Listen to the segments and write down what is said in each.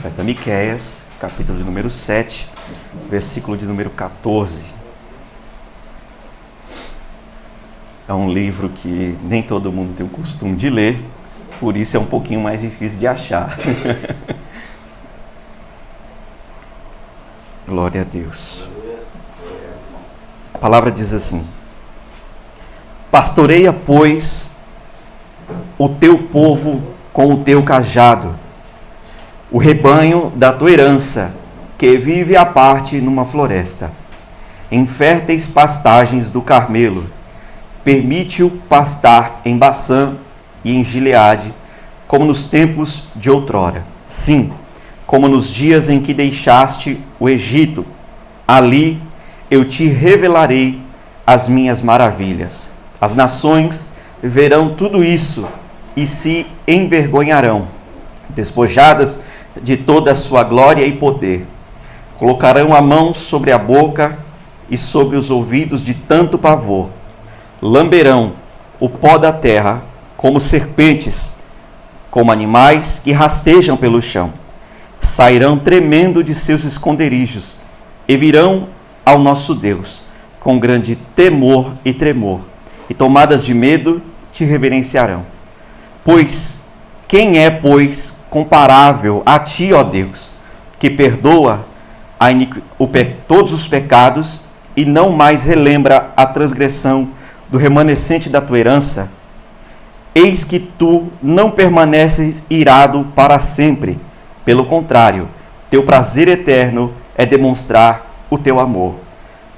profeta Miqueias, capítulo de número 7, versículo de número 14. É um livro que nem todo mundo tem o costume de ler, por isso é um pouquinho mais difícil de achar. Glória a Deus. A palavra diz assim: pastoreia, pois, o teu povo com o teu cajado, o rebanho da tua herança, que vive à parte numa floresta, em férteis pastagens do Carmelo. Permite-o pastar em Baçã e em Gileade, como nos tempos de outrora. Sim, como nos dias em que deixaste o Egito. Ali eu te revelarei as minhas maravilhas. As nações verão tudo isso e se envergonharão, despojadas de toda a sua glória e poder. Colocarão a mão sobre a boca e sobre os ouvidos de tanto pavor. Lamberão o pó da terra como serpentes, como animais que rastejam pelo chão. Sairão tremendo de seus esconderijos e virão ao nosso Deus com grande temor e tremor, e tomadas de medo te reverenciarão. Pois quem é, comparável a ti, ó Deus, que perdoa todos os pecados e não mais relembra a transgressão do remanescente da tua herança? Eis que tu não permaneces irado para sempre. Pelo contrário, teu prazer eterno é demonstrar o teu amor.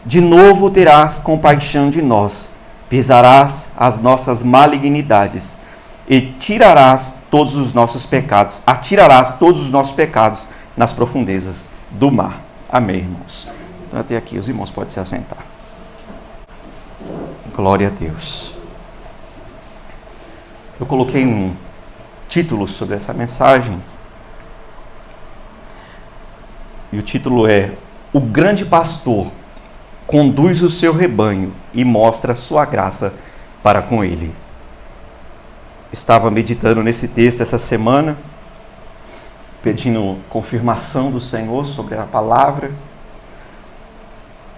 De novo terás compaixão de nós, pisarás as nossas malignidades e atirarás todos os nossos pecados nas profundezas do mar. Amém, irmãos. Então até aqui os irmãos podem se assentar. Glória a Deus. Eu coloquei um título sobre essa mensagem. E o título é: O grande pastor conduz o seu rebanho e mostra a sua graça para com ele. Estava meditando nesse texto essa semana, pedindo confirmação do Senhor sobre a palavra.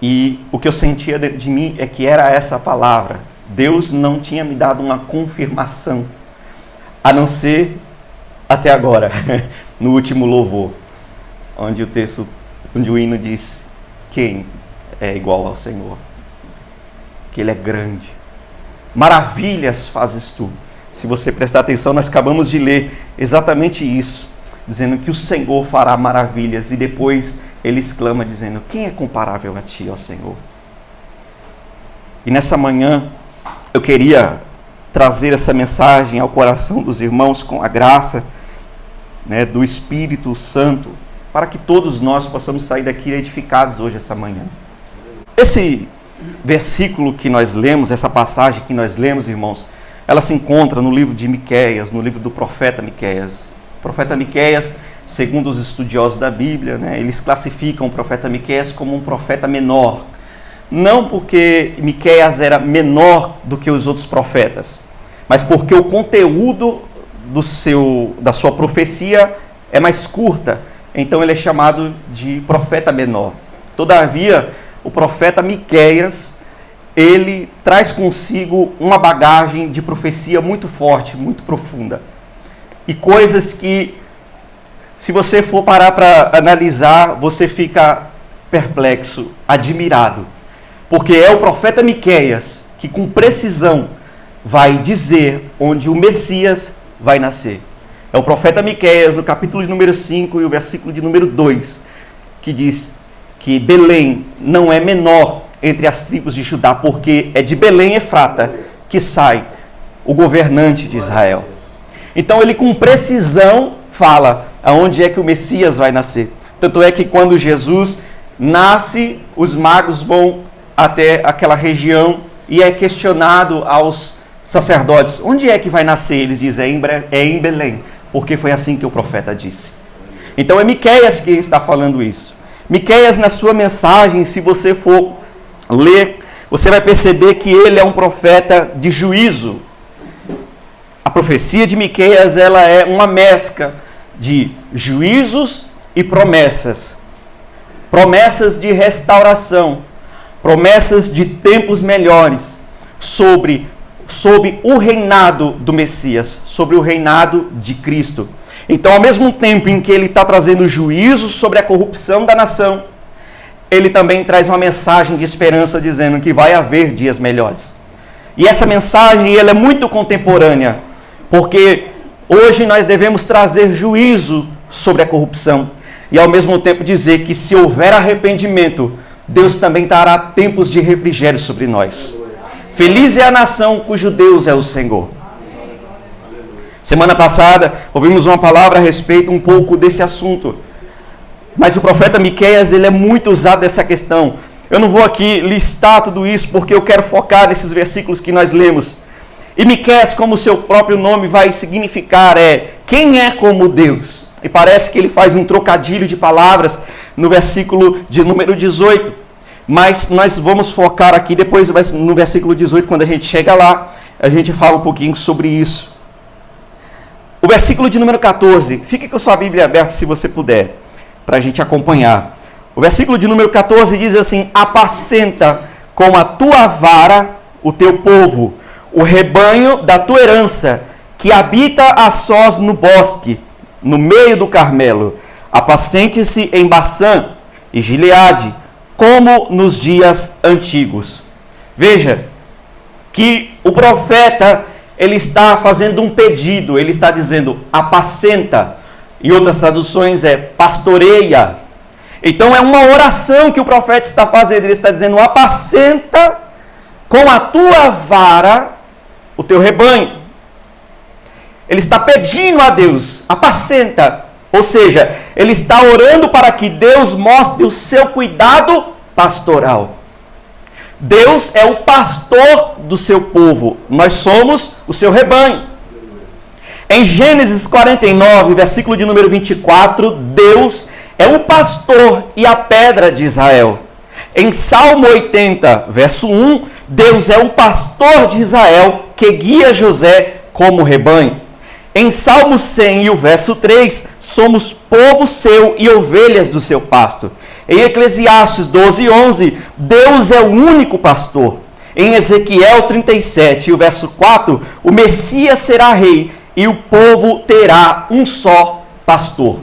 E o que eu sentia dentro de mim é que era essa palavra. Deus não tinha me dado uma confirmação, a não ser até agora, no último louvor, onde o hino diz: quem é igual ao Senhor? Que Ele é grande. Maravilhas fazes tu. Se você prestar atenção, nós acabamos de ler exatamente isso, dizendo que o Senhor fará maravilhas, e depois ele exclama dizendo: quem é comparável a ti, ó Senhor? E nessa manhã eu queria trazer essa mensagem ao coração dos irmãos com a graça, do Espírito Santo, para que todos nós possamos sair daqui edificados hoje, essa manhã. Esse versículo que nós lemos, essa passagem que nós lemos, irmãos, ela se encontra no livro de Miqueias, no livro do profeta Miqueias. O profeta Miqueias, segundo os estudiosos da Bíblia, eles classificam o profeta Miqueias como um profeta menor. Não porque Miqueias era menor do que os outros profetas, mas porque o conteúdo da sua profecia é mais curta. Então ele é chamado de profeta menor. Todavia, o profeta Miqueias, ele traz consigo uma bagagem de profecia muito forte, muito profunda. E coisas que, se você for parar para analisar, você fica perplexo, admirado. Porque é o profeta Miqueias que, com precisão, vai dizer onde o Messias vai nascer. É o profeta Miqueias, no capítulo de número 5 e o versículo de número 2, que diz que Belém não é menor entre as tribos de Judá, porque é de Belém, Efrata, que sai o governante de Israel. Então ele com precisão fala aonde é que o Messias vai nascer. Tanto é que quando Jesus nasce, os magos vão até aquela região e é questionado aos sacerdotes: onde é que vai nascer? Eles dizem: é em Belém, porque foi assim que o profeta disse. Então é Miqueias quem está falando isso. Miqueias, na sua mensagem, se você for ler, você vai perceber que ele é um profeta de juízo. A profecia de Miqueias, ela é uma mescla de juízos e promessas. Promessas de restauração, promessas de tempos melhores sobre o reinado do Messias, sobre o reinado de Cristo. Então, ao mesmo tempo em que ele está trazendo juízo sobre a corrupção da nação, ele também traz uma mensagem de esperança dizendo que vai haver dias melhores. E essa mensagem ela é muito contemporânea, porque hoje nós devemos trazer juízo sobre a corrupção e ao mesmo tempo dizer que se houver arrependimento, Deus também dará tempos de refrigério sobre nós. Feliz é a nação cujo Deus é o Senhor. Semana passada ouvimos uma palavra a respeito um pouco desse assunto. Mas o profeta Miqueias, ele é muito usado nessa questão. Eu não vou aqui listar tudo isso porque eu quero focar nesses versículos que nós lemos. E Miqueias, como o seu próprio nome vai significar, quem é como Deus? E parece que ele faz um trocadilho de palavras no versículo de número 18. Mas nós vamos focar aqui depois no versículo 18, quando a gente chega lá, a gente fala um pouquinho sobre isso. O versículo de número 14, fique com sua Bíblia aberta se você puder, para a gente acompanhar. O versículo de número 14 diz assim: apacenta com a tua vara o teu povo, o rebanho da tua herança, que habita a sós no bosque, no meio do Carmelo. Apacente-se em Baçã e Gileade, como nos dias antigos. Veja que o profeta, ele está fazendo um pedido, ele está dizendo apacenta, em outras traduções pastoreia. Então é uma oração que o profeta está fazendo, ele está dizendo apacenta com a tua vara o teu rebanho. Ele está pedindo a Deus, apacenta, ou seja, ele está orando para que Deus mostre o seu cuidado pastoral. Deus é o pastor do seu povo, nós somos o seu rebanho. Em Gênesis 49, versículo de número 24, Deus é o pastor e a pedra de Israel. Em Salmo 80, verso 1, Deus é o pastor de Israel que guia José como rebanho. Em Salmo 100 e o verso 3, somos povo seu e ovelhas do seu pasto. Em Eclesiastes 12, 11, Deus é o único pastor. Em Ezequiel 37 e o verso 4, o Messias será rei e o povo terá um só pastor.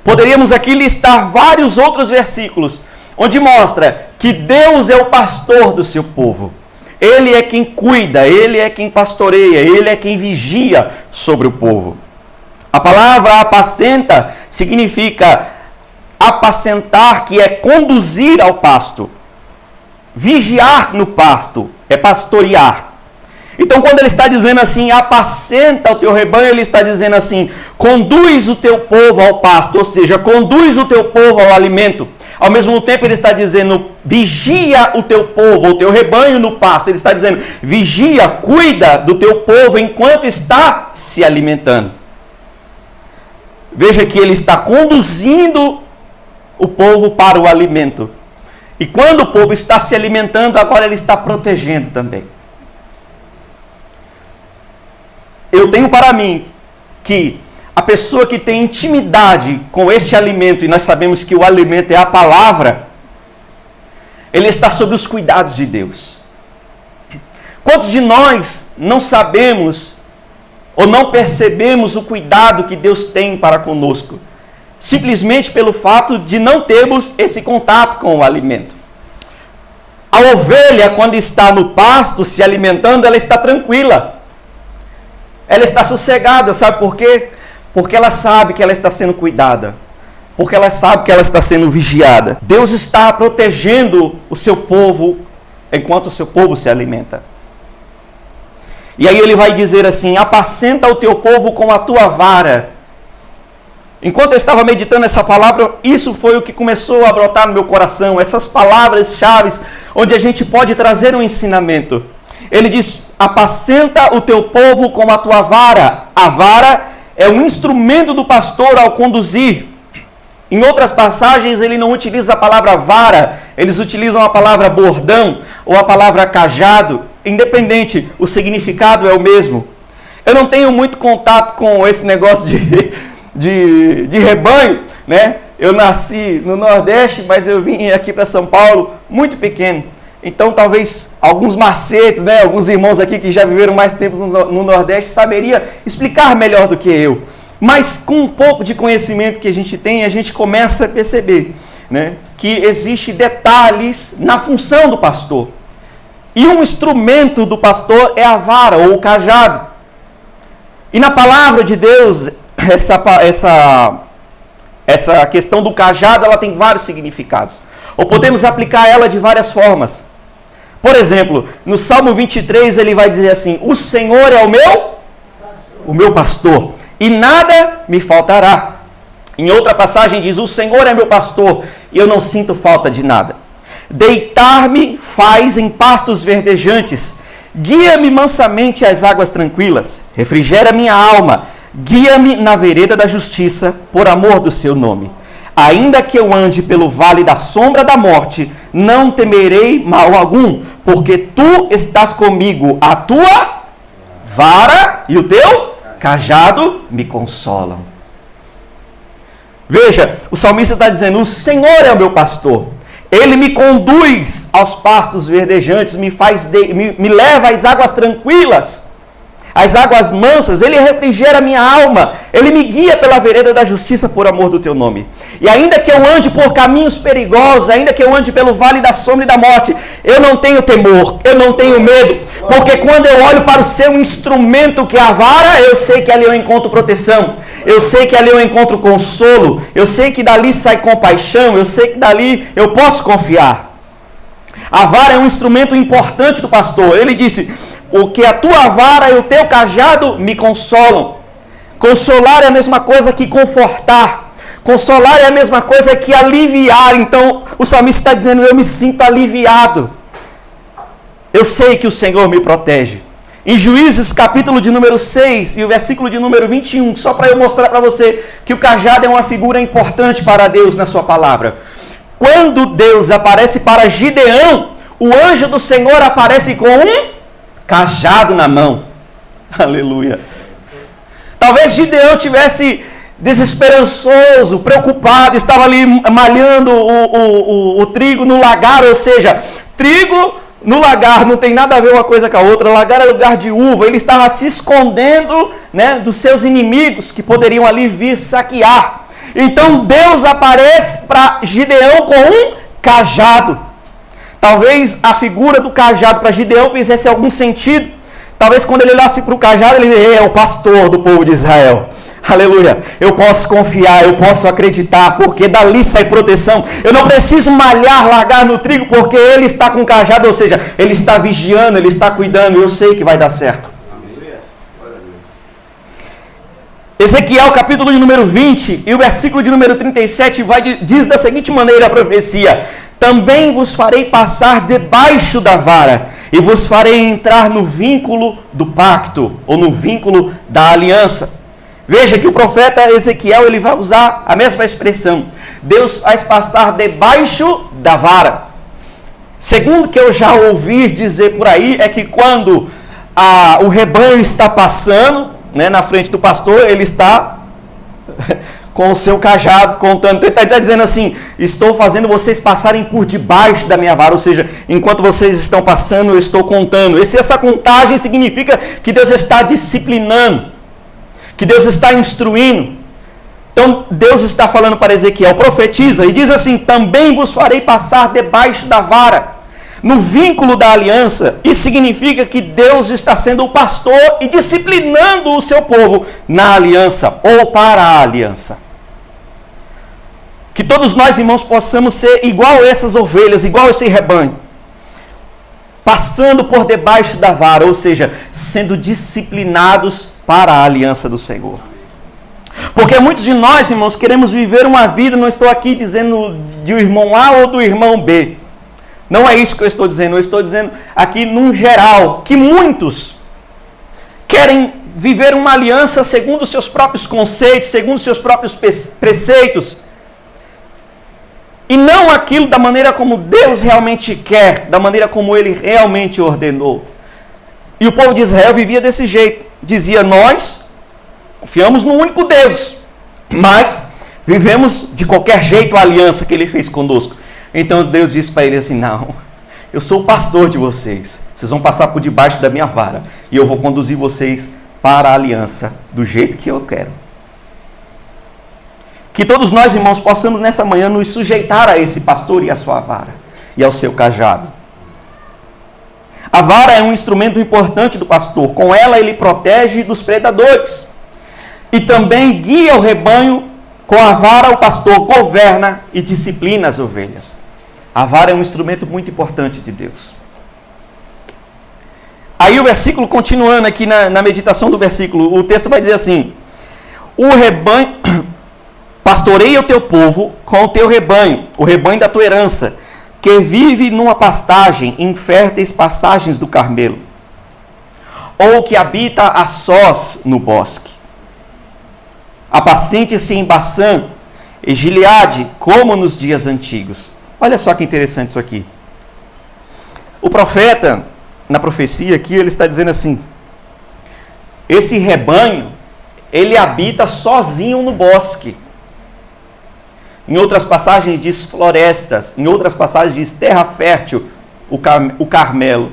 Poderíamos aqui listar vários outros versículos, onde mostra que Deus é o pastor do seu povo. Ele é quem cuida, ele é quem pastoreia, ele é quem vigia sobre o povo. A palavra apacenta significa apacentar, que é conduzir ao pasto. Vigiar no pasto é pastorear. Então, quando ele está dizendo assim, apacenta o teu rebanho, ele está dizendo assim, conduz o teu povo ao pasto, ou seja, conduz o teu povo ao alimento. Ao mesmo tempo, ele está dizendo, vigia o teu povo, o teu rebanho no pasto. Ele está dizendo, vigia, cuida do teu povo enquanto está se alimentando. Veja que ele está conduzindo o povo para o alimento. E quando o povo está se alimentando, agora ele está protegendo também. Eu tenho para mim que a pessoa que tem intimidade com este alimento, e nós sabemos que o alimento é a palavra, ele está sob os cuidados de Deus. Quantos de nós não sabemos ou não percebemos o cuidado que Deus tem para conosco? Simplesmente pelo fato de não termos esse contato com o alimento. A ovelha, quando está no pasto se alimentando, ela está tranquila. Ela está sossegada, sabe por quê? Porque ela sabe que ela está sendo cuidada. Porque ela sabe que ela está sendo vigiada. Deus está protegendo o seu povo enquanto o seu povo se alimenta. E aí ele vai dizer assim, apacenta o teu povo com a tua vara. Enquanto eu estava meditando essa palavra, isso foi o que começou a brotar no meu coração. Essas palavras-chave onde a gente pode trazer um ensinamento. Ele diz, apacenta o teu povo com a tua vara. A vara é um instrumento do pastor ao conduzir. Em outras passagens, ele não utiliza a palavra vara, eles utilizam a palavra bordão ou a palavra cajado. Independente, o significado é o mesmo. Eu não tenho muito contato com esse negócio de rebanho, né? eu nasci no Nordeste, mas eu vim aqui para São Paulo muito pequeno. Então, talvez alguns macetes, né, alguns irmãos aqui que já viveram mais tempo no Nordeste saberia explicar melhor do que eu. Mas com um pouco de conhecimento que a gente tem, a gente começa a perceber, né, que existe detalhes na função do pastor. E um instrumento do pastor é a vara ou o cajado. E na palavra de Deus, essa questão do cajado, ela tem vários significados. Ou podemos aplicar ela de várias formas. Por exemplo, no Salmo 23 ele vai dizer assim: o Senhor é o meu pastor, e nada me faltará. Em outra passagem diz: o Senhor é meu pastor, e eu não sinto falta de nada. Deitar-me faz em pastos verdejantes, guia-me mansamente às águas tranquilas, refrigera minha alma, guia-me na vereda da justiça, por amor do seu nome. Ainda que eu ande pelo vale da sombra da morte, não temerei mal algum, porque tu estás comigo, a tua vara e o teu cajado me consolam. Veja, o salmista está dizendo: o Senhor é o meu pastor, ele me conduz aos pastos verdejantes, me leva às águas tranquilas, às águas mansas, ele refrigera minha alma, ele me guia pela vereda da justiça por amor do teu nome. E ainda que eu ande por caminhos perigosos, ainda que eu ande pelo vale da sombra e da morte, eu não tenho temor, eu não tenho medo, porque quando eu olho para o seu instrumento, que é a vara, eu sei que ali eu encontro proteção, eu sei que ali eu encontro consolo, eu sei que dali sai compaixão, eu sei que dali eu posso confiar. A vara é um instrumento importante do pastor. Ele disse: porque a tua vara e o teu cajado me consolam. Consolar é a mesma coisa que confortar. Consolar é a mesma coisa que aliviar. Então, o salmista está dizendo: eu me sinto aliviado. Eu sei que o Senhor me protege. Em Juízes, capítulo de número 6 e o versículo de número 21, só para eu mostrar para você que o cajado é uma figura importante para Deus na sua palavra. Quando Deus aparece para Gideão, o anjo do Senhor aparece com um cajado na mão. Aleluia. Talvez Gideão tivesse desesperançoso, preocupado, estava ali malhando o trigo no lagar, ou seja, trigo no lagar não tem nada a ver uma coisa com a outra. Lagar é lugar de uva. Ele estava se escondendo, né, dos seus inimigos que poderiam ali vir saquear. Então Deus aparece para Gideão com um cajado. Talvez a figura do cajado para Gideão fizesse algum sentido. Talvez quando ele olhasse para o cajado, ele é o pastor do povo de Israel. Aleluia. Eu posso confiar, eu posso acreditar, porque dali sai proteção. Eu não preciso malhar, largar no trigo, porque ele está com o cajado, ou seja, ele está vigiando, ele está cuidando. Eu sei que vai dar certo. Ezequiel, capítulo de número 20 e o versículo de número 37 diz da seguinte maneira a profecia: também vos farei passar debaixo da vara, e vos farei entrar no vínculo do pacto, ou no vínculo da aliança. Veja que o profeta Ezequiel ele vai usar a mesma expressão. Deus faz passar debaixo da vara. Segundo que eu já ouvi dizer por aí, é que quando o rebanho está passando, né, na frente do pastor, ele está com o seu cajado contando. Ele está dizendo assim: estou fazendo vocês passarem por debaixo da minha vara. Ou seja, enquanto vocês estão passando, eu estou contando. Essa contagem significa que Deus está disciplinando, que Deus está instruindo. Então Deus está falando para Ezequiel: profetiza, e diz assim: também vos farei passar debaixo da vara, no vínculo da aliança. Isso significa que Deus está sendo o pastor e disciplinando o seu povo na aliança, ou para a aliança. Que todos nós, irmãos, possamos ser igual a essas ovelhas, igual a esse rebanho, passando por debaixo da vara, ou seja, sendo disciplinados para a aliança do Senhor. Porque muitos de nós, irmãos, queremos viver uma vida, não estou aqui dizendo do irmão A ou do irmão B. Não é isso que eu estou dizendo. Eu estou dizendo aqui num geral, que muitos querem viver uma aliança segundo os seus próprios conceitos, segundo os seus próprios preceitos, e não aquilo da maneira como Deus realmente quer, da maneira como Ele realmente ordenou. E o povo de Israel vivia desse jeito. Dizia: nós confiamos no único Deus, mas Vivemos de qualquer jeito a aliança que ele fez conosco. Então Deus disse para ele assim: não, eu sou o pastor de vocês. Vocês vão passar por debaixo da minha vara. E eu vou conduzir vocês para a aliança do jeito que eu quero. Que todos nós, irmãos, possamos nessa manhã nos sujeitar a esse pastor e a sua vara. E ao seu cajado. A vara é um instrumento importante do pastor. Com ela ele protege dos predadores. E também guia o rebanho. Com a vara o pastor governa e disciplina as ovelhas. A vara é um instrumento muito importante de Deus. Aí o versículo, continuando aqui na meditação do versículo, o texto vai dizer assim: o rebanho, pastoreia o teu povo com o teu rebanho, o rebanho da tua herança, que vive numa pastagem, em férteis passagens do Carmelo, ou que habita a sós no bosque. Apacente-se em Baçã e Gileade, como nos dias antigos. Olha só que interessante isso aqui. O profeta, na profecia aqui, ele está dizendo assim: esse rebanho, ele habita sozinho no bosque. Em outras passagens diz florestas, em outras passagens diz terra fértil, o Carmelo.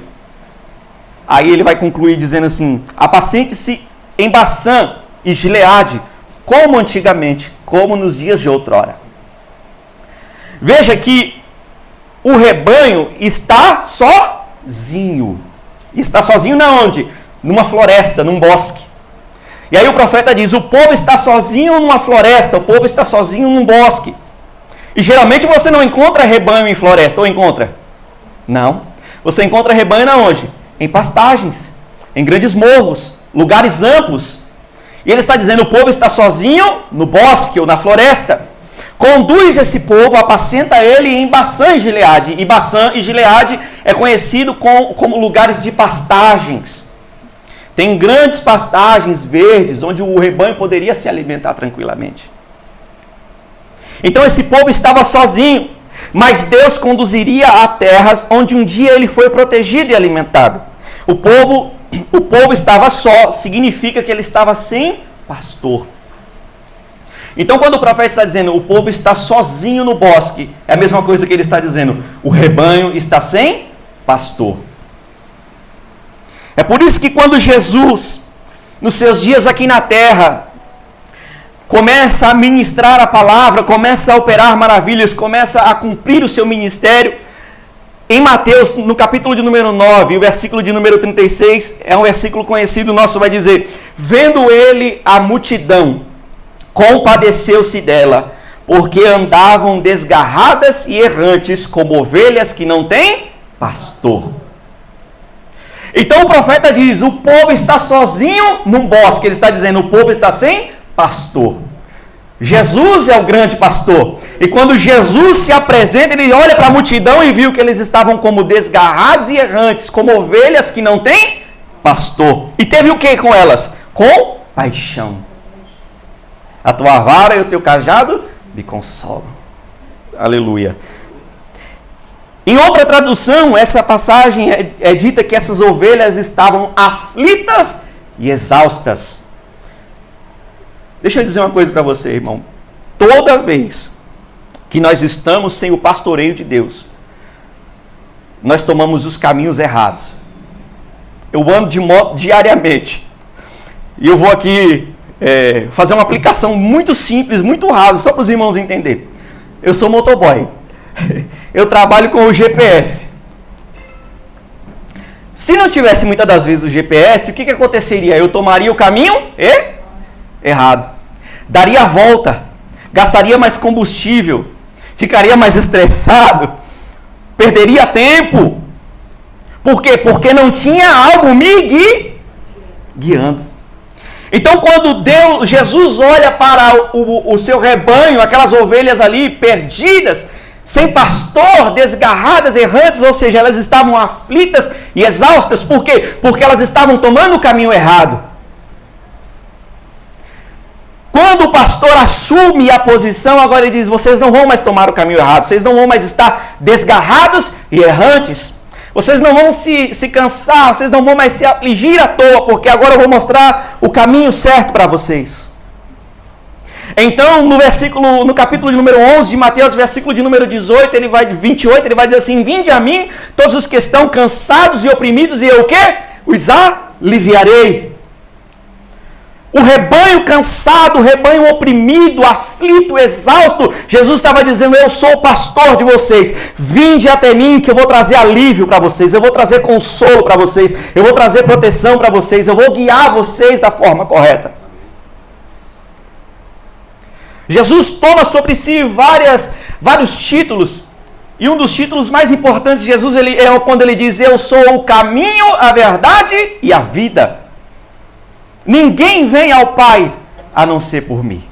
Aí ele vai concluir dizendo assim: apacente-se em Baçã e Gileade, como antigamente, como nos dias de outrora. Veja que o rebanho está sozinho. Está sozinho na onde? Numa floresta, num bosque. E aí o profeta diz: o povo está sozinho numa floresta, o povo está sozinho num bosque. E geralmente você não encontra rebanho em floresta, ou encontra? Não. Você encontra rebanho na onde? Em pastagens, em grandes morros, lugares amplos. E ele está dizendo: o povo está sozinho no bosque ou na floresta. Conduz esse povo, apacenta ele em Baçã e Gileade. E Baçã e Gileade é conhecido como lugares de pastagens. Tem grandes pastagens verdes, onde o rebanho poderia se alimentar tranquilamente. Então esse povo estava sozinho, mas Deus conduziria a terras onde um dia ele foi protegido e alimentado. O povo estava só, significa que ele estava sem pastor. Então quando o profeta está dizendo: o povo está sozinho no bosque, é a mesma coisa que ele está dizendo: o rebanho está sem pastor. É por isso que quando Jesus, nos seus dias aqui na terra, começa a ministrar a palavra, começa a operar maravilhas, começa a cumprir o seu ministério, em Mateus, no capítulo de número 9, o versículo de número 36, é um versículo conhecido nosso, vai dizer: vendo ele a multidão, compadeceu-se dela, porque andavam desgarradas e errantes, como ovelhas que não têm pastor. Então o profeta diz: o povo está sozinho num bosque. Ele está dizendo: o povo está sem pastor. Jesus é o grande pastor. E quando Jesus se apresenta, ele olha para a multidão e viu que eles estavam como desgarrados e errantes, como ovelhas que não têm pastor. E teve o que com elas? Compaixão. A tua vara e o teu cajado me consolam. Aleluia. Em outra tradução, essa passagem é dita que essas ovelhas estavam aflitas e exaustas. Deixa eu dizer uma coisa para você, irmão. Toda vez que nós estamos sem o pastoreio de Deus, nós tomamos os caminhos errados. Eu ando de moto diariamente. E eu vou aqui fazer uma aplicação muito simples, muito rasa, só para os irmãos entenderem. Eu sou motoboy. Eu trabalho com o GPS. Se não tivesse muitas das vezes o GPS, o que aconteceria? Eu tomaria o caminho errado. Daria a volta. Gastaria mais combustível. Ficaria mais estressado. Perderia tempo. Por quê? Porque não tinha algo me guiando. Então, quando Jesus olha para o seu rebanho, aquelas ovelhas ali perdidas, sem pastor, desgarradas, errantes, ou seja, elas estavam aflitas e exaustas. Por quê? Porque elas estavam tomando o caminho errado. Quando o pastor assume a posição, agora ele diz: vocês não vão mais tomar o caminho errado, vocês não vão mais estar desgarrados e errantes, vocês não vão se cansar, vocês não vão mais se afligir à toa, porque agora eu vou mostrar o caminho certo para vocês. Então, no capítulo de número 11 de Mateus, versículo de número 28, 28, ele vai dizer assim: vinde a mim, todos os que estão cansados e oprimidos, e eu o quê? Os aliviarei. O rebanho cansado, o rebanho oprimido, aflito, exausto, Jesus estava dizendo: eu sou o pastor de vocês, vinde até mim que eu vou trazer alívio para vocês, eu vou trazer consolo para vocês, eu vou trazer proteção para vocês, eu vou guiar vocês da forma correta. Jesus toma sobre si vários títulos, e um dos títulos mais importantes de Jesus é quando ele diz: eu sou o caminho, a verdade e a vida. Ninguém vem ao Pai a não ser por mim.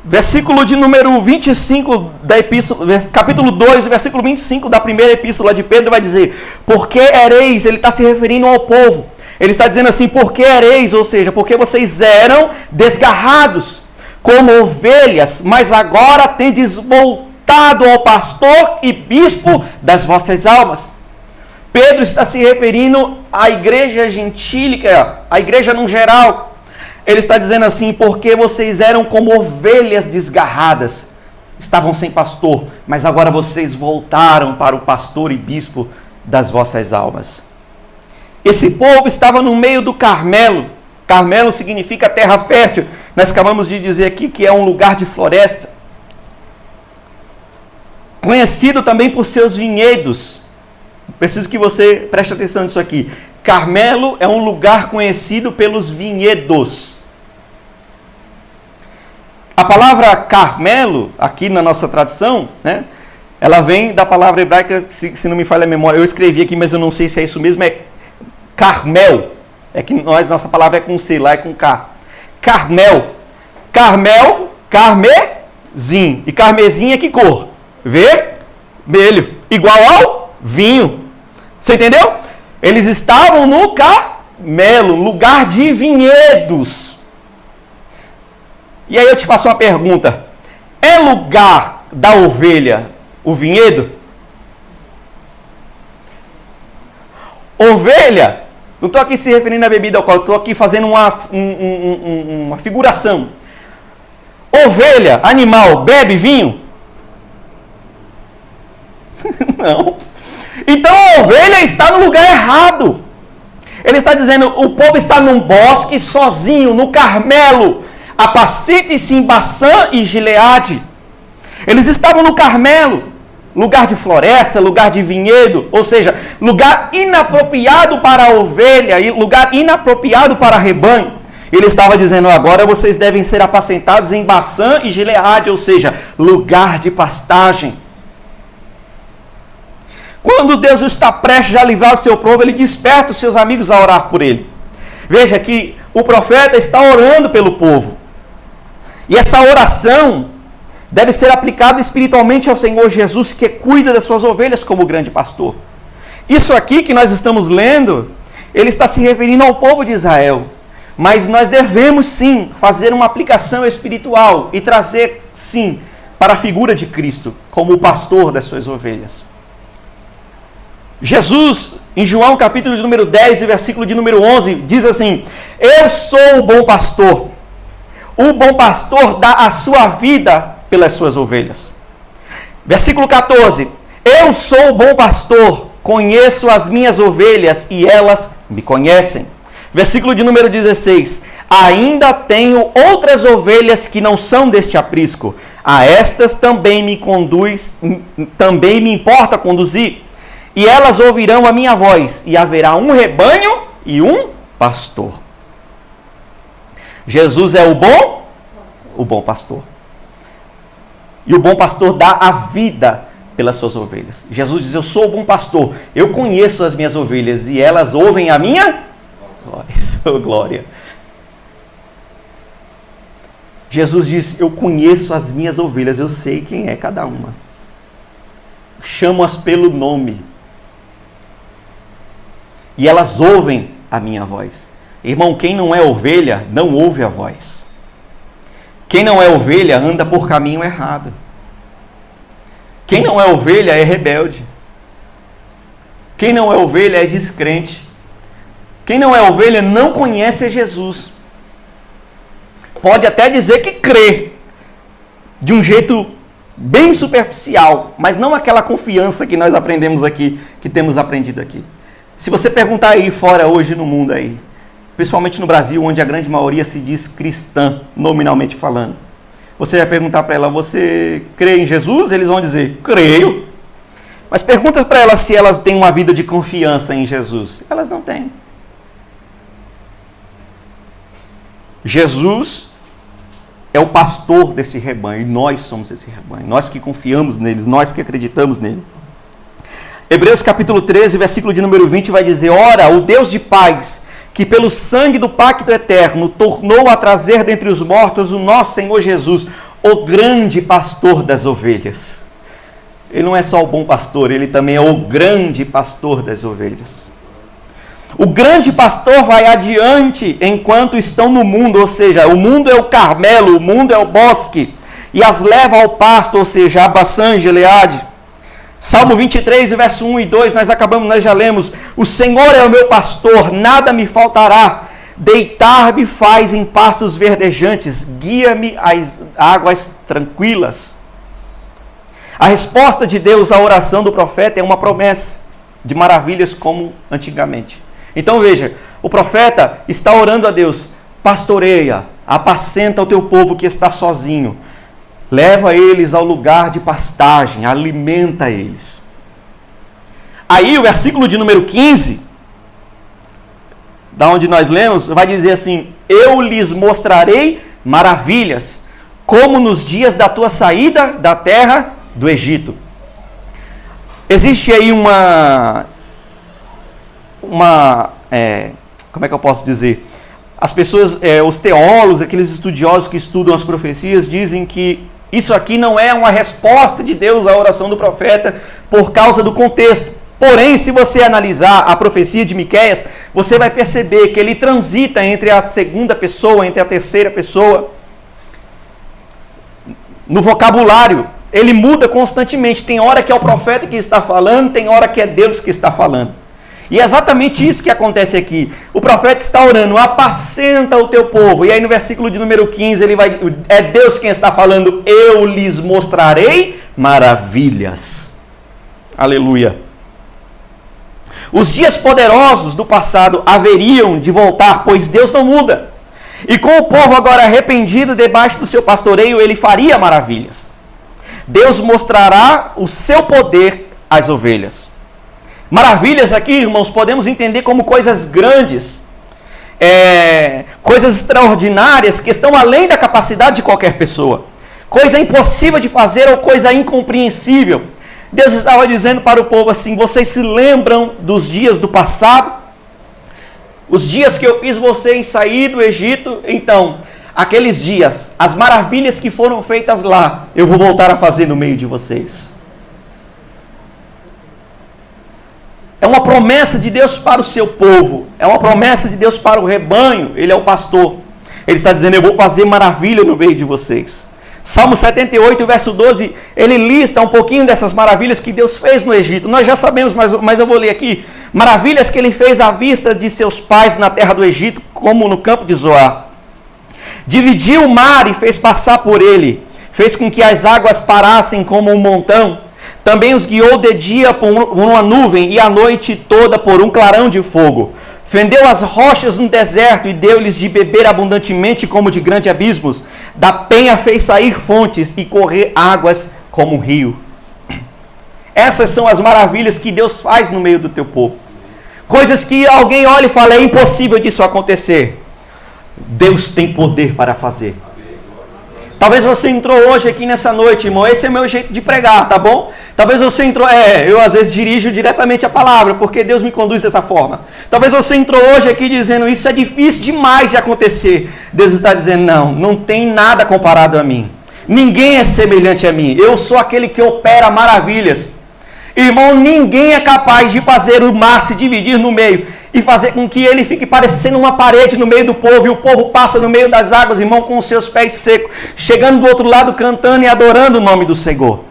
Versículo de número 25 da epístola, capítulo 2, versículo 25 da primeira epístola de Pedro vai dizer: porque ereis, ele está se referindo ao povo. Ele está dizendo assim: porque ereis, ou seja, porque vocês eram desgarrados como ovelhas, mas agora tendes voltado ao pastor e bispo das vossas almas. Pedro está se referindo à igreja gentílica, à igreja no geral. Ele está dizendo assim: porque vocês eram como ovelhas desgarradas, estavam sem pastor, mas agora vocês voltaram para o pastor e bispo das vossas almas. Esse povo estava no meio do Carmelo. Carmelo significa terra fértil. Nós acabamos de dizer aqui que é um lugar de floresta, conhecido também por seus vinhedos. Preciso que você preste atenção nisso aqui. Carmelo é um lugar conhecido pelos vinhedos. A palavra Carmelo, aqui na nossa tradução, né, ela vem da palavra hebraica, se não me falha a memória, eu escrevi aqui, mas eu não sei se é isso mesmo, é Carmel. É que nossa palavra é com C, lá é com K. Carmel. Carmel, carmesim. E carmesim é que cor? Vermelho. Igual ao vinho. Você entendeu? Eles estavam no Carmelo, lugar de vinhedos. E aí eu te faço uma pergunta: é lugar da ovelha o vinhedo? Ovelha, não estou aqui se referindo à bebida alcoólica, estou aqui fazendo uma figuração. Ovelha, animal, bebe vinho? Não. Então a ovelha está no lugar errado. Ele está dizendo: o povo está num bosque sozinho, no Carmelo. Apacite-se em Baçã e Gileade. Eles estavam no Carmelo, lugar de floresta, lugar de vinhedo, ou seja, lugar inapropriado para a ovelha, lugar inapropriado para rebanho. Ele estava dizendo: agora vocês devem ser apacentados em Baçã e Gileade, ou seja, lugar de pastagem. Quando Deus está prestes a livrar o seu povo, ele desperta os seus amigos a orar por ele. Veja que o profeta está orando pelo povo. E essa oração deve ser aplicada espiritualmente ao Senhor Jesus, que cuida das suas ovelhas como grande pastor. Isso aqui que nós estamos lendo, ele está se referindo ao povo de Israel. Mas nós devemos sim fazer uma aplicação espiritual e trazer sim para a figura de Cristo como o pastor das suas ovelhas. Jesus, em João capítulo de número 10 e versículo de número 11, diz assim: eu sou o bom pastor. O bom pastor dá a sua vida pelas suas ovelhas. Versículo 14: eu sou o bom pastor, conheço as minhas ovelhas e elas me conhecem. Versículo de número 16: ainda tenho outras ovelhas que não são deste aprisco. A estas também me importa conduzir. E elas ouvirão a minha voz, e haverá um rebanho e um pastor. Jesus é o bom pastor. E o bom pastor dá a vida pelas suas ovelhas. Jesus diz: eu sou o bom pastor, eu conheço as minhas ovelhas, e elas ouvem a minha voz. Oh, glória. Jesus diz: eu conheço as minhas ovelhas, eu sei quem é cada uma. Chamo-as pelo nome. E elas ouvem a minha voz. Irmão, quem não é ovelha, não ouve a voz. Quem não é ovelha, anda por caminho errado. Quem não é ovelha, é rebelde. Quem não é ovelha, é descrente. Quem não é ovelha, não conhece Jesus. pode até dizer que crê, de um jeito bem superficial, mas não aquela confiança que nós aprendemos aqui, que temos aprendido aqui. Se você perguntar aí fora hoje no mundo aí, principalmente no Brasil, onde a grande maioria se diz cristã, nominalmente falando, você vai perguntar para ela, você crê em Jesus? Eles vão dizer, creio. Mas pergunta para elas se elas têm uma vida de confiança em Jesus. Elas não têm. Jesus é o pastor desse rebanho, e nós somos esse rebanho, nós que confiamos neles, nós que acreditamos nele. Hebreus capítulo 13, versículo de número 20 vai dizer, ora, o Deus de paz, que pelo sangue do pacto eterno tornou a trazer dentre os mortos o nosso Senhor Jesus, o grande pastor das ovelhas. Ele não é só o bom pastor, ele também é o grande pastor das ovelhas. O grande pastor vai adiante enquanto estão no mundo, ou seja, o mundo é o Carmelo, o mundo é o bosque, e as leva ao pasto, ou seja, a Baçã e Gileade. Salmo 23, verso 1 e 2, nós já lemos, o Senhor é o meu pastor, nada me faltará, deitar-me faz em pastos verdejantes, guia-me às águas tranquilas. A resposta de Deus à oração do profeta é uma promessa de maravilhas como antigamente. Então veja, o profeta está orando a Deus, pastoreia, apacenta o teu povo que está sozinho, leva eles ao lugar de pastagem, alimenta eles. Aí o versículo de número 15, da onde nós lemos, vai dizer assim, eu lhes mostrarei maravilhas, como nos dias da tua saída da terra do Egito. Existe aí como é que eu posso dizer? As pessoas, os teólogos, aqueles estudiosos que estudam as profecias, dizem que isso aqui não é uma resposta de Deus à oração do profeta por causa do contexto. Porém, se você analisar a profecia de Miqueias, você vai perceber que ele transita entre a segunda pessoa, entre a terceira pessoa. No vocabulário, ele muda constantemente. Tem hora que é o profeta que está falando, tem hora que é Deus que está falando. E é exatamente isso que acontece aqui. O profeta está orando, apacenta o teu povo. E aí no versículo de número 15, é Deus quem está falando, eu lhes mostrarei maravilhas. Aleluia. Os dias poderosos do passado haveriam de voltar, pois Deus não muda. E com o povo agora arrependido debaixo do seu pastoreio, ele faria maravilhas. Deus mostrará o seu poder às ovelhas. Maravilhas aqui, irmãos, podemos entender como coisas grandes, coisas extraordinárias que estão além da capacidade de qualquer pessoa. Coisa impossível de fazer ou coisa incompreensível. Deus estava dizendo para o povo assim, vocês se lembram dos dias do passado? Os dias que eu fiz vocês sair do Egito? Então, aqueles dias, as maravilhas que foram feitas lá, eu vou voltar a fazer no meio de vocês. É uma promessa de Deus para o seu povo. É uma promessa de Deus para o rebanho. Ele é o pastor. Ele está dizendo, eu vou fazer maravilha no meio de vocês. Salmo 78, verso 12, ele lista um pouquinho dessas maravilhas que Deus fez no Egito. Nós já sabemos, mas eu vou ler aqui. Maravilhas que ele fez à vista de seus pais na terra do Egito, como no campo de Zoar. Dividiu o mar e fez passar por ele. Fez com que as águas parassem como um montão. Também os guiou de dia por uma nuvem e a noite toda por um clarão de fogo. Fendeu as rochas no deserto e deu-lhes de beber abundantemente como de grandes abismos. Da penha fez sair fontes e correr águas como um rio. Essas são as maravilhas que Deus faz no meio do teu povo. Coisas que alguém olha e fala, é impossível disso acontecer. Deus tem poder para fazer. Talvez você entrou hoje aqui nessa noite, irmão, esse é meu jeito de pregar, tá bom? Talvez você entrou, eu às vezes dirijo diretamente a palavra, porque Deus me conduz dessa forma. Talvez você entrou hoje aqui dizendo, isso é difícil demais de acontecer. Deus está dizendo, não tem nada comparado a mim. Ninguém é semelhante a mim. Eu sou aquele que opera maravilhas. Irmão, ninguém é capaz de fazer o mar se dividir no meio e fazer com que ele fique parecendo uma parede no meio do povo, e o povo passa no meio das águas, irmão, com os seus pés secos, chegando do outro lado, cantando e adorando o nome do Senhor.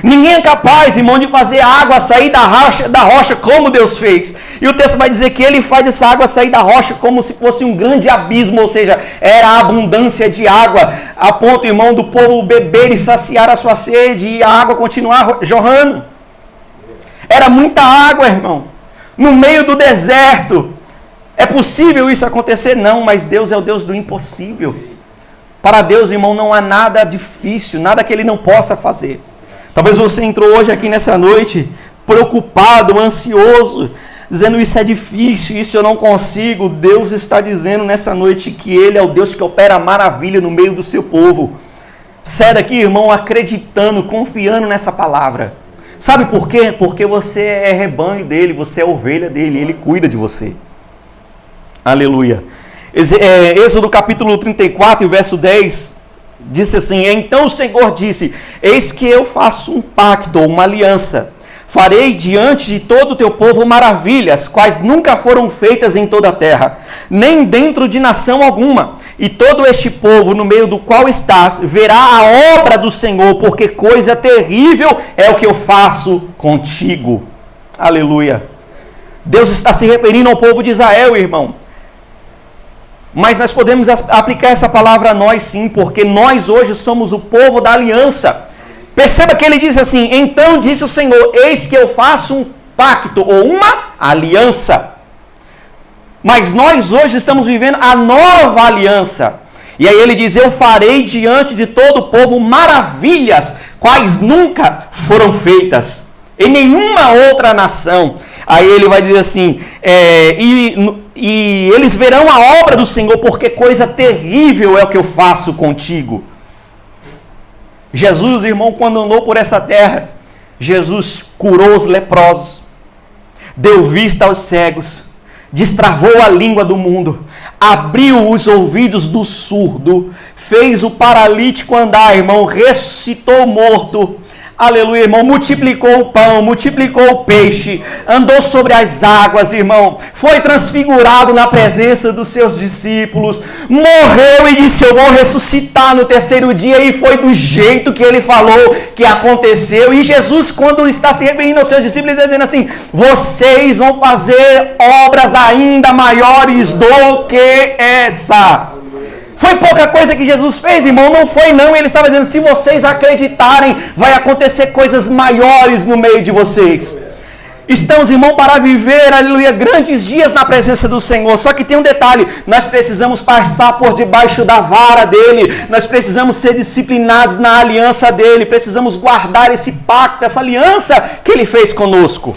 Ninguém é capaz, irmão, de fazer a água sair da rocha como Deus fez. E o texto vai dizer que ele faz essa água sair da rocha como se fosse um grande abismo, ou seja, era a abundância de água, a ponto, irmão, do povo beber e saciar a sua sede e a água continuar jorrando. Era muita água, irmão, no meio do deserto. É possível isso acontecer? Não, mas Deus é o Deus do impossível. Para Deus, irmão, não há nada difícil, nada que Ele não possa fazer. Talvez você entrou hoje aqui nessa noite preocupado, ansioso, dizendo isso é difícil, isso eu não consigo. Deus está dizendo nessa noite que Ele é o Deus que opera maravilha no meio do seu povo. Sai daqui, irmão, acreditando, confiando nessa palavra. Sabe por quê? Porque você é rebanho dele, você é ovelha dele, Ele cuida de você. Aleluia. Êxodo capítulo 34, verso 10, disse assim: então o Senhor disse, eis que eu faço um pacto, ou uma aliança, farei diante de todo o teu povo maravilhas, quais nunca foram feitas em toda a terra, nem dentro de nação alguma, e todo este povo no meio do qual estás, verá a obra do Senhor, porque coisa terrível é o que eu faço contigo. Aleluia. Deus está se referindo ao povo de Israel, irmão. Mas nós podemos aplicar essa palavra a nós sim, porque nós hoje somos o povo da aliança. Perceba que ele diz assim: então disse o Senhor, eis que eu faço um pacto, ou uma aliança. Mas nós hoje estamos vivendo a nova aliança. E aí ele diz, eu farei diante de todo o povo maravilhas, quais nunca foram feitas em nenhuma outra nação. Aí ele vai dizer assim, e eles verão a obra do Senhor, porque coisa terrível é o que eu faço contigo. Jesus, irmão, quando andou por essa terra, Jesus curou os leprosos, deu vista aos cegos, destravou a língua do mundo, abriu os ouvidos do surdo, fez o paralítico andar, irmão, ressuscitou o morto. Aleluia, irmão, multiplicou o pão, multiplicou o peixe, andou sobre as águas, irmão, foi transfigurado na presença dos seus discípulos, morreu e disse, eu vou ressuscitar no terceiro dia, e foi do jeito que ele falou que aconteceu. E Jesus, quando está se referindo aos seus discípulos, está dizendo assim, vocês vão fazer obras ainda maiores do que essa. Foi pouca coisa que Jesus fez, irmão? Não foi não. Ele estava dizendo, se vocês acreditarem, vai acontecer coisas maiores no meio de vocês. Estamos, irmão, para viver, aleluia, grandes dias na presença do Senhor. Só que tem um detalhe, nós precisamos passar por debaixo da vara dele, nós precisamos ser disciplinados na aliança dele, precisamos guardar esse pacto, essa aliança que ele fez conosco.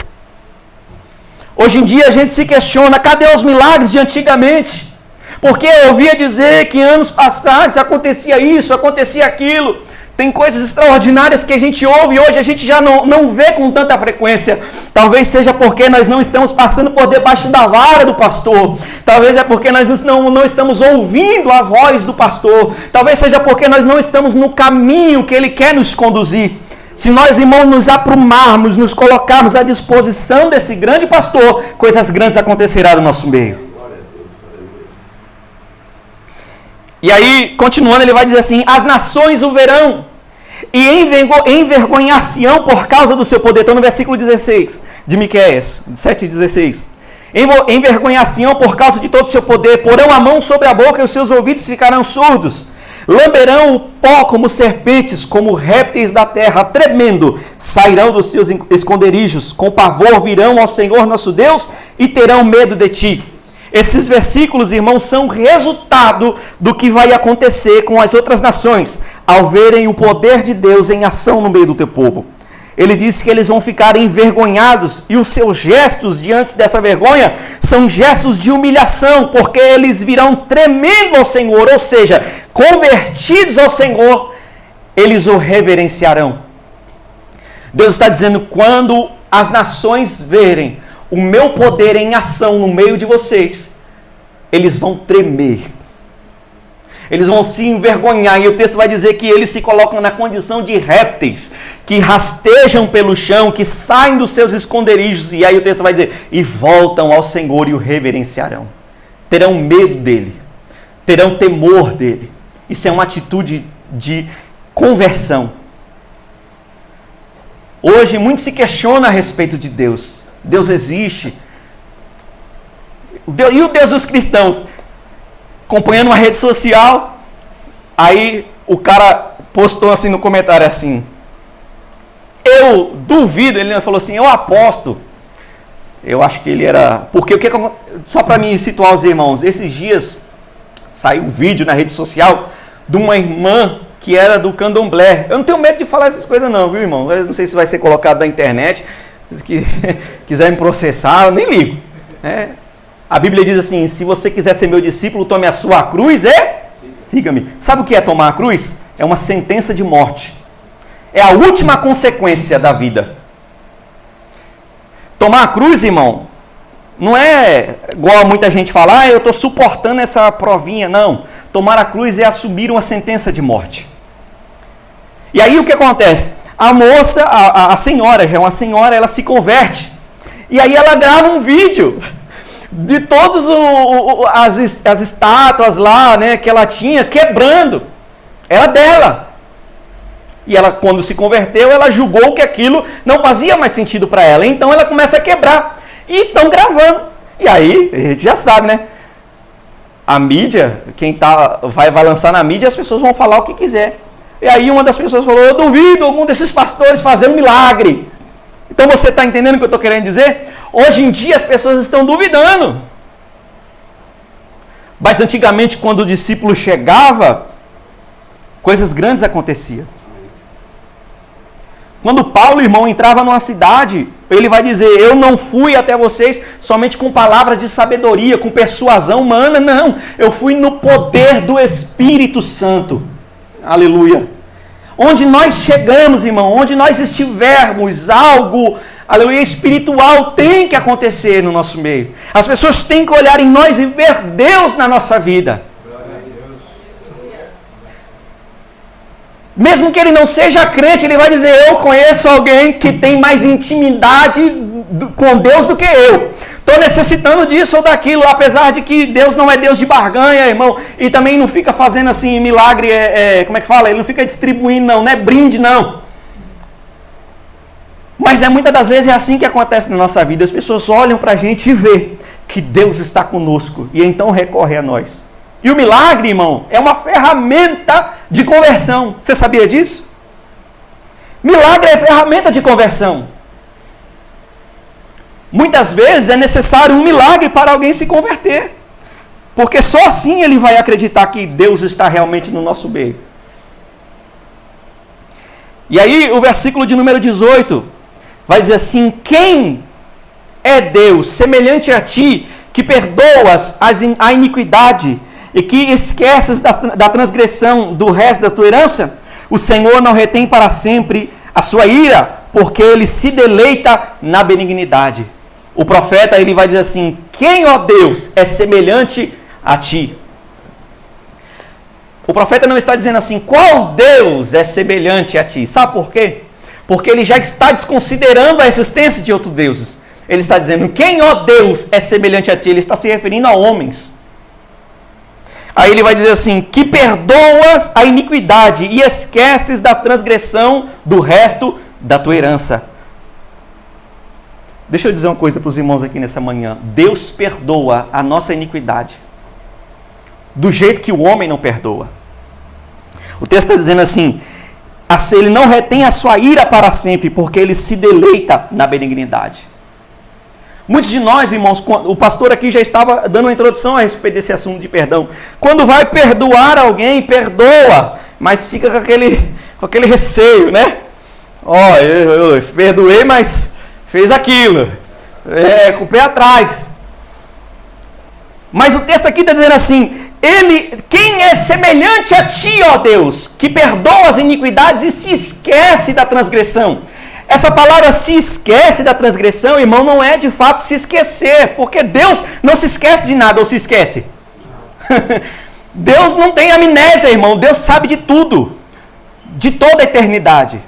Hoje em dia a gente se questiona, cadê os milagres de antigamente? Porque eu ouvia dizer que anos passados acontecia isso, acontecia aquilo. Tem coisas extraordinárias que a gente ouve e hoje a gente já não vê com tanta frequência. Talvez seja porque nós não estamos passando por debaixo da vara do pastor. Talvez é porque nós não estamos ouvindo a voz do pastor. Talvez seja porque nós não estamos no caminho que ele quer nos conduzir. Se nós, irmãos, nos aprumarmos, nos colocarmos à disposição desse grande pastor, coisas grandes acontecerão no nosso meio. E aí, continuando, ele vai dizer assim, as nações o verão e envergonhar-se-ão por causa do seu poder. Então, no versículo 16 de Miqueias, 7:16. Envergonhar-se-ão por causa de todo o seu poder, porão a mão sobre a boca e os seus ouvidos ficarão surdos. Lamberão o pó como serpentes, como répteis da terra, tremendo, sairão dos seus esconderijos, com pavor virão ao Senhor nosso Deus e terão medo de ti. Esses versículos, irmãos, são resultado do que vai acontecer com as outras nações, ao verem o poder de Deus em ação no meio do teu povo. Ele diz que eles vão ficar envergonhados, e os seus gestos diante dessa vergonha são gestos de humilhação, porque eles virão tremendo ao Senhor, ou seja, convertidos ao Senhor, eles o reverenciarão. Deus está dizendo, quando as nações verem o meu poder em ação no meio de vocês, eles vão tremer. Eles vão se envergonhar. E o texto vai dizer que eles se colocam na condição de répteis, que rastejam pelo chão, que saem dos seus esconderijos. E aí o texto vai dizer, e voltam ao Senhor e o reverenciarão. Terão medo dele. Terão temor dele. Isso é uma atitude de conversão. Hoje muito se questiona a respeito de Deus. Deus existe. E o Deus dos cristãos? Acompanhando uma rede social, aí o cara postou assim no comentário assim: eu duvido, ele falou assim, eu aposto. Eu acho que ele era... Porque o que só para mim situar os irmãos, esses dias saiu um vídeo na rede social de uma irmã que era do candomblé. Eu não tenho medo de falar essas coisas não, viu, irmão? Eu não sei se vai ser colocado na internet. Se quiser me processar, eu nem ligo. A Bíblia diz assim, se você quiser ser meu discípulo, tome a sua cruz e siga-me. Sabe o que é tomar a cruz? É uma sentença de morte. É a última consequência da vida. Tomar a cruz, irmão, não é igual a muita gente falar, eu estou suportando essa provinha. Não. Tomar a cruz é assumir uma sentença de morte. E aí o que acontece? A moça, a senhora, já é uma senhora, ela se converte. E aí ela grava um vídeo de todas as estátuas lá, né, que ela tinha, quebrando. Era dela. E ela, quando se converteu, ela julgou que aquilo não fazia mais sentido para ela. Então ela começa a quebrar. E estão gravando. E aí, a gente já sabe, né? A mídia, quem vai lançar na mídia, as pessoas vão falar o que quiser. E aí uma das pessoas falou, eu duvido algum desses pastores fazer um milagre. Então você está entendendo o que eu estou querendo dizer? Hoje em dia as pessoas estão duvidando. Mas antigamente, quando o discípulo chegava, coisas grandes aconteciam. Quando Paulo, irmão, entrava numa cidade, ele vai dizer, eu não fui até vocês somente com palavras de sabedoria, com persuasão humana, não. Eu fui no poder do Espírito Santo. Aleluia. Onde nós chegamos, irmão, onde nós estivermos, algo, aleluia, espiritual tem que acontecer no nosso meio. As pessoas têm que olhar em nós e ver Deus na nossa vida. Mesmo que ele não seja crente, ele vai dizer, eu conheço alguém que tem mais intimidade com Deus do que eu. Estou necessitando disso ou daquilo, apesar de que Deus não é Deus de barganha, irmão. E também não fica fazendo assim, milagre, como é que fala? Ele não fica distribuindo, não é brinde, não. Mas muitas das vezes é assim que acontece na nossa vida. As pessoas olham para a gente e vê que Deus está conosco. E então recorre a nós. E o milagre, irmão, é uma ferramenta de conversão. Você sabia disso? Milagre é ferramenta de conversão. Muitas vezes é necessário um milagre para alguém se converter. Porque só assim ele vai acreditar que Deus está realmente no nosso meio. E aí o versículo de número 18 vai dizer assim, quem é Deus semelhante a ti, que perdoas a iniquidade e que esqueces da transgressão do resto da tua herança? O Senhor não retém para sempre a sua ira, porque ele se deleita na benignidade. O profeta, ele vai dizer assim, quem, ó Deus, é semelhante a ti? O profeta não está dizendo assim, qual Deus é semelhante a ti? Sabe por quê? Porque ele já está desconsiderando a existência de outros deuses. Ele está dizendo, quem, ó Deus, é semelhante a ti? Ele está se referindo a homens. Aí ele vai dizer assim, que perdoas a iniquidade e esqueces da transgressão do resto da tua herança. Deixa eu dizer uma coisa para os irmãos aqui nessa manhã. Deus perdoa a nossa iniquidade do jeito que o homem não perdoa. O texto está dizendo assim, ele não retém a sua ira para sempre, porque ele se deleita na benignidade. Muitos de nós, irmãos, o pastor aqui já estava dando uma introdução a respeito desse assunto de perdão. Quando vai perdoar alguém, perdoa, mas fica com aquele receio, né? Eu perdoei, mas fez aquilo, com o pé atrás. Mas o texto aqui está dizendo assim, quem é semelhante a ti, ó Deus, que perdoa as iniquidades e se esquece da transgressão. Essa palavra se esquece da transgressão, irmão, não é de fato se esquecer, porque Deus não se esquece de nada, ou se esquece? Deus não tem amnésia, irmão, Deus sabe de tudo, de toda a eternidade.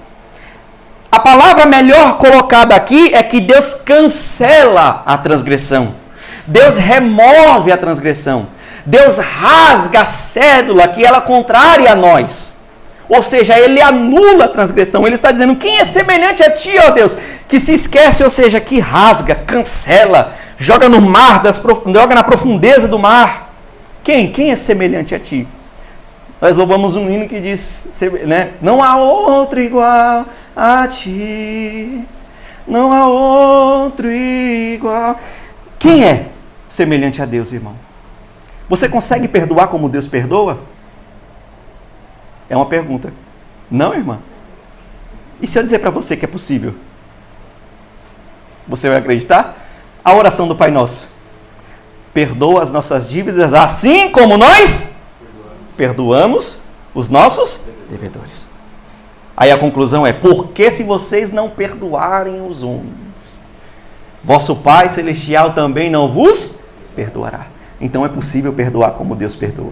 A palavra melhor colocada aqui é que Deus cancela a transgressão. Deus remove a transgressão. Deus rasga a cédula que ela contrária a nós. Ou seja, ele anula a transgressão. Ele está dizendo, quem é semelhante a ti, ó Deus, que se esquece, ou seja, que rasga, cancela, joga no mar, joga na profundeza do mar. Quem é semelhante a ti? Nós louvamos um hino que diz, né? Não há outro igual a ti, não há outro igual. Quem é semelhante a Deus, irmão? Você consegue perdoar como Deus perdoa? É uma pergunta. Não, irmã? E se eu dizer para você que é possível? Você vai acreditar? A oração do Pai Nosso. Perdoa as nossas dívidas assim como nós perdoamos os nossos devedores. Aí a conclusão é, porque se vocês não perdoarem os homens, vosso Pai Celestial também não vos perdoará. Então é possível perdoar como Deus perdoa.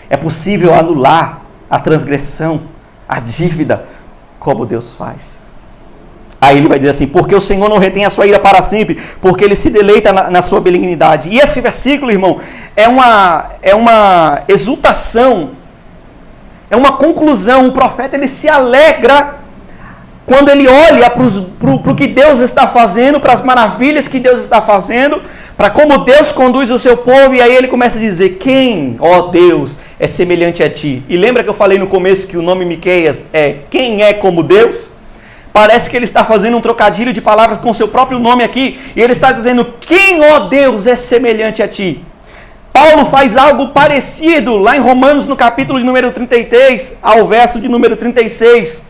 É possível anular a transgressão, a dívida, como Deus faz. Aí ele vai dizer assim, porque o Senhor não retém a sua ira para sempre, porque ele se deleita na sua benignidade. E esse versículo, irmão, é uma exultação, é uma conclusão. O profeta, ele se alegra quando ele olha para o que Deus está fazendo, para as maravilhas que Deus está fazendo, para como Deus conduz o seu povo, e aí ele começa a dizer, quem, ó Deus, é semelhante a ti? E lembra que eu falei no começo que o nome Miqueias é quem é como Deus? Parece que ele está fazendo um trocadilho de palavras com o seu próprio nome aqui, e ele está dizendo, quem, ó Deus, é semelhante a ti? Paulo faz algo parecido lá em Romanos, no capítulo de número 33, ao verso de número 36,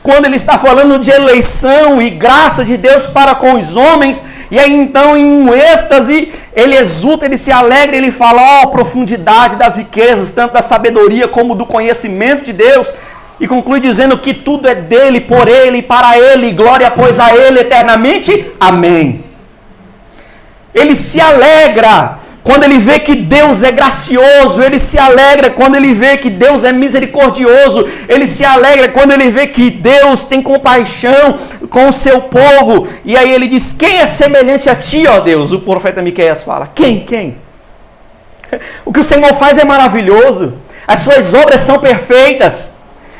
quando ele está falando de eleição e graça de Deus para com os homens, e aí então em um êxtase, ele exulta, ele se alegra, ele fala, profundidade das riquezas, tanto da sabedoria como do conhecimento de Deus, e conclui dizendo que tudo é dele, por ele e para ele, glória pois a ele eternamente, amém. Ele se alegra quando ele vê que Deus é gracioso, ele se alegra quando ele vê que Deus é misericordioso, ele se alegra quando ele vê que Deus tem compaixão com o seu povo, e aí ele diz, quem é semelhante a ti, ó Deus? O profeta Miqueias fala, quem? O que o Senhor faz é maravilhoso, as suas obras são perfeitas.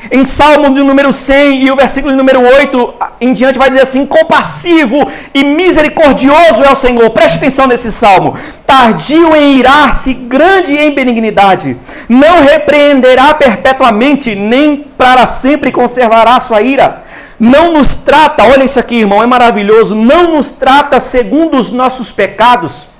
Em Salmo de número 100 e o versículo de número 8 em diante vai dizer assim, compassivo e misericordioso é o Senhor. Preste atenção nesse salmo. Tardio em irar-se, grande em benignidade. Não repreenderá perpetuamente, nem para sempre conservará a sua ira. Não nos trata, olha isso aqui, irmão, é maravilhoso. Não nos trata segundo os nossos pecados,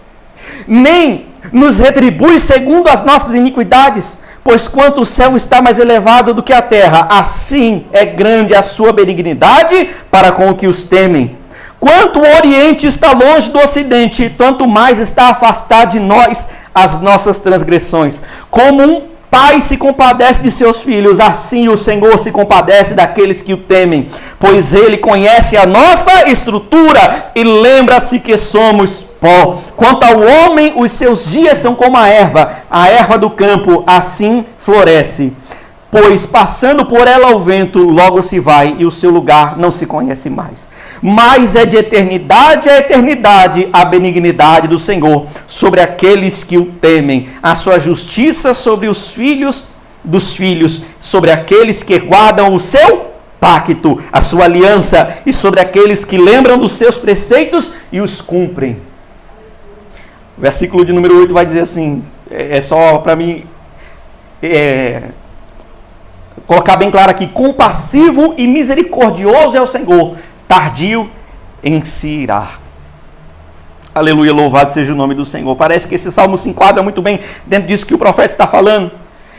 nem nos retribui segundo as nossas iniquidades. Pois quanto o céu está mais elevado do que a terra, assim é grande a sua benignidade para com os que os temem. Quanto o Oriente está longe do Ocidente, tanto mais está afastado de nós as nossas transgressões. Como um pai se compadece de seus filhos, assim o Senhor se compadece daqueles que o temem. Pois ele conhece a nossa estrutura e lembra-se que somos pó. Quanto ao homem, os seus dias são como a erva do campo, assim floresce. Pois passando por ela o vento, logo se vai, e o seu lugar não se conhece mais. Mas é de eternidade a eternidade a benignidade do Senhor sobre aqueles que o temem, a sua justiça sobre os filhos dos filhos, sobre aqueles que guardam o seu pacto, a sua aliança, e sobre aqueles que lembram dos seus preceitos e os cumprem. O versículo de número 8 vai dizer assim, é só para mim colocar bem claro aqui, compassivo e misericordioso é o Senhor, tardio em se irar. Aleluia, louvado seja o nome do Senhor. Parece que esse salmo se enquadra muito bem dentro disso que o profeta está falando.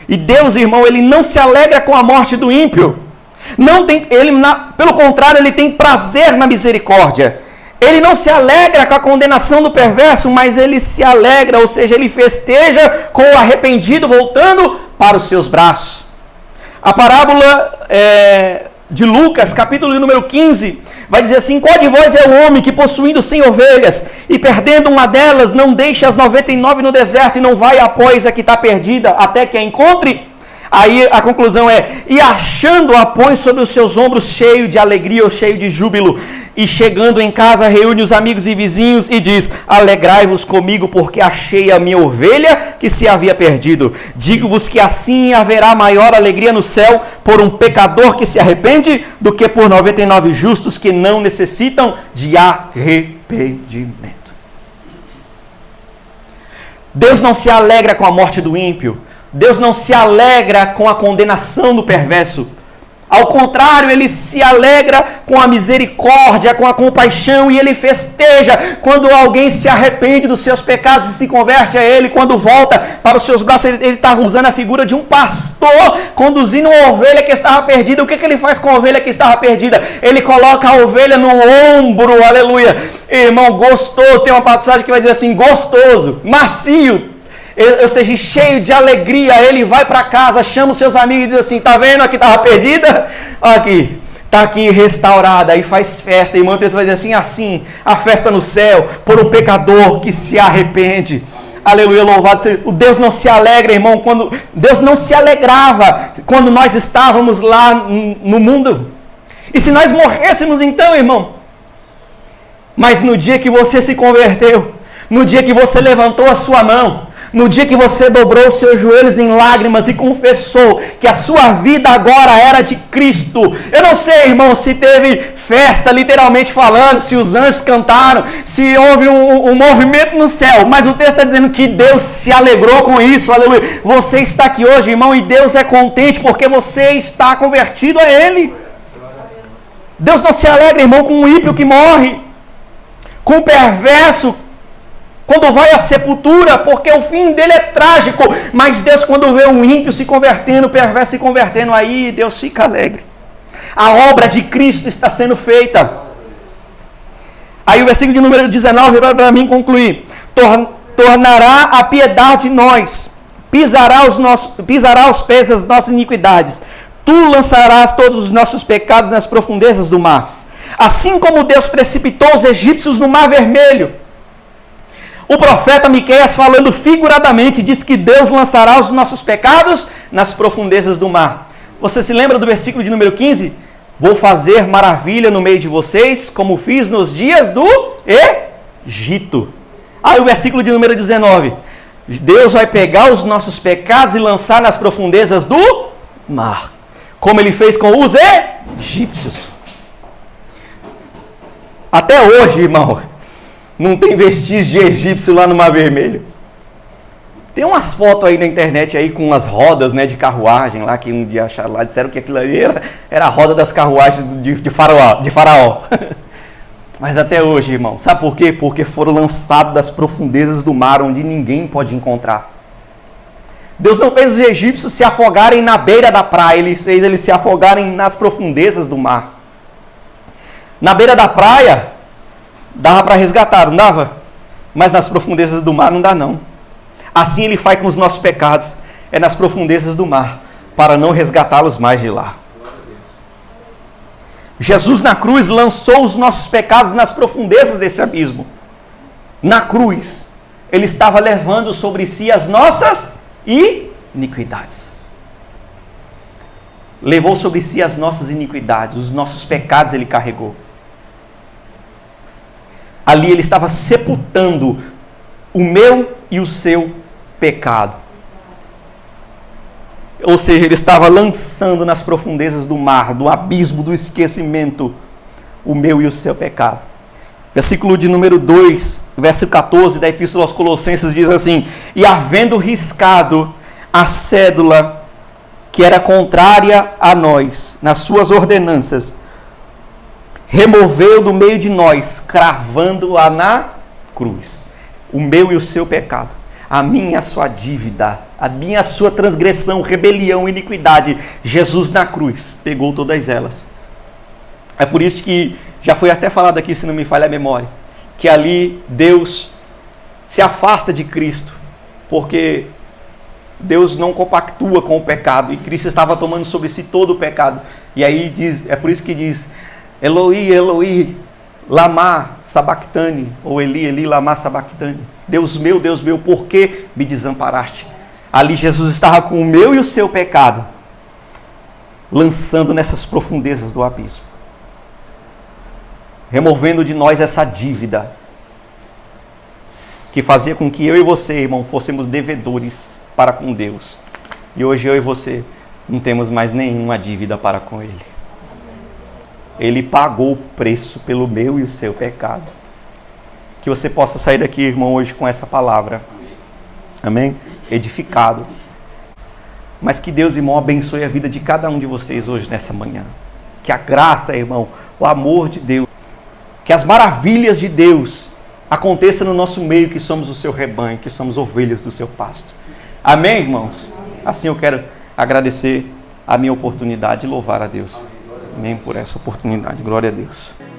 E Deus, irmão, ele não se alegra com a morte do ímpio. Pelo contrário, ele tem prazer na misericórdia. Ele não se alegra com a condenação do perverso, mas ele se alegra, ou seja, ele festeja com o arrependido voltando para os seus braços. A parábola de Lucas, capítulo número 15, vai dizer assim, qual de vós é o homem que possuindo 100 ovelhas e perdendo uma delas, não deixa as 99 no deserto e não vai após a que está perdida até que a encontre? Aí a conclusão é: e achando-a, põe sobre os seus ombros, cheio de alegria ou cheio de júbilo. E chegando em casa, reúne os amigos e vizinhos e diz: alegrai-vos comigo, porque achei a minha ovelha que se havia perdido. Digo-vos que assim haverá maior alegria no céu por um pecador que se arrepende do que por 99 justos que não necessitam de arrependimento. Deus não se alegra com a morte do ímpio. Deus não se alegra com a condenação do perverso. Ao contrário, ele se alegra com a misericórdia, com a compaixão, e ele festeja quando alguém se arrepende dos seus pecados e se converte a ele. Quando volta para os seus braços, ele está usando a figura de um pastor conduzindo uma ovelha que estava perdida. O que ele faz com a ovelha que estava perdida? Ele coloca a ovelha no ombro, aleluia. Irmão, gostoso, tem uma passagem que vai dizer assim: gostoso, macio, ou seja, cheio de alegria. Ele vai para casa, chama os seus amigos e diz assim: tá vendo aqui, estava perdida? Aqui, está aqui restaurada. Aí faz festa. E o texto vai dizer assim, a festa no céu por um pecador que se arrepende. Aleluia, louvado seja. O Deus não se alegra, irmão, quando Deus não se alegrava quando nós estávamos lá no mundo. E se nós morrêssemos então, irmão? Mas no dia que você se converteu, no dia que você levantou a sua mão, no dia que você dobrou os seus joelhos em lágrimas e confessou que a sua vida agora era de Cristo. Eu não sei, irmão, se teve festa, literalmente falando, se os anjos cantaram, se houve um movimento no céu, mas o texto está dizendo que Deus se alegrou com isso, aleluia. Você está aqui hoje, irmão, e Deus é contente porque você está convertido a Ele. Deus não se alegra, irmão, com um ímpio que morre, com o perverso quando vai à sepultura, porque o fim dele é trágico. Mas Deus, quando vê um ímpio se convertendo, o perverso se convertendo, aí Deus fica alegre. A obra de Cristo está sendo feita. Aí o versículo de número 19, para mim concluir: tornará a piedade em nós, pisará os pés das nossas iniquidades. Tu lançarás todos os nossos pecados nas profundezas do mar. Assim como Deus precipitou os egípcios no Mar Vermelho. O profeta Miqueias, falando figuradamente, diz que Deus lançará os nossos pecados nas profundezas do mar. Você se lembra do versículo de número 15? Vou fazer maravilha no meio de vocês, como fiz nos dias do Egito. Aí o versículo de número 19. Deus vai pegar os nossos pecados e lançar nas profundezas do mar, como ele fez com os egípcios. Até hoje, irmão, não tem vestígio de egípcio lá no Mar Vermelho. Tem umas fotos aí na internet aí com umas rodas, né, de carruagem lá, que um dia acharam lá, disseram que aquilo ali era a roda das carruagens de Faraó. Mas até hoje, irmão, sabe por quê? Porque foram lançados das profundezas do mar, onde ninguém pode encontrar. Deus não fez os egípcios se afogarem na beira da praia, Ele fez eles se afogarem nas profundezas do mar. Na beira da praia, dava para resgatar, não dava? Mas nas profundezas do mar não dá, não. Assim Ele faz com os nossos pecados, é nas profundezas do mar, para não resgatá-los mais de lá. Jesus na cruz lançou os nossos pecados nas profundezas desse abismo. Na cruz, Ele estava levando sobre si as nossas iniquidades. Levou sobre si as nossas iniquidades, os nossos pecados Ele carregou. Ali Ele estava sepultando o meu e o seu pecado. Ou seja, Ele estava lançando nas profundezas do mar, do abismo, do esquecimento, o meu e o seu pecado. Versículo de número 2, verso 14 da Epístola aos Colossenses diz assim: e havendo riscado a cédula que era contrária a nós, nas suas ordenanças, removeu do meio de nós, cravando-a na cruz. O meu e o seu pecado, a minha e a sua dívida, a minha e a sua transgressão, rebelião, iniquidade. Jesus na cruz pegou todas elas. É por isso que já foi até falado aqui, se não me falha a memória, que ali Deus se afasta de Cristo, porque Deus não compactua com o pecado, e Cristo estava tomando sobre si todo o pecado. E aí diz, é por isso que diz: Eloi, Eloi, lama sabachthani, ou Eli, Eli, lama sabachthani. Deus meu, por que me desamparaste? Ali Jesus estava com o meu e o seu pecado, lançando nessas profundezas do abismo, removendo de nós essa dívida que fazia com que eu e você, irmão, fôssemos devedores para com Deus. E hoje eu e você não temos mais nenhuma dívida para com Ele. Ele pagou o preço pelo meu e o seu pecado. Que você possa sair daqui, irmão, hoje com essa palavra. Amém? Edificado. Mas que Deus, irmão, abençoe a vida de cada um de vocês hoje, nessa manhã. Que a graça, irmão, o amor de Deus, que as maravilhas de Deus aconteçam no nosso meio, que somos o seu rebanho, que somos ovelhas do seu pasto. Amém, irmãos? Assim eu quero agradecer a minha oportunidade e louvar a Deus. Amém por essa oportunidade. Glória a Deus.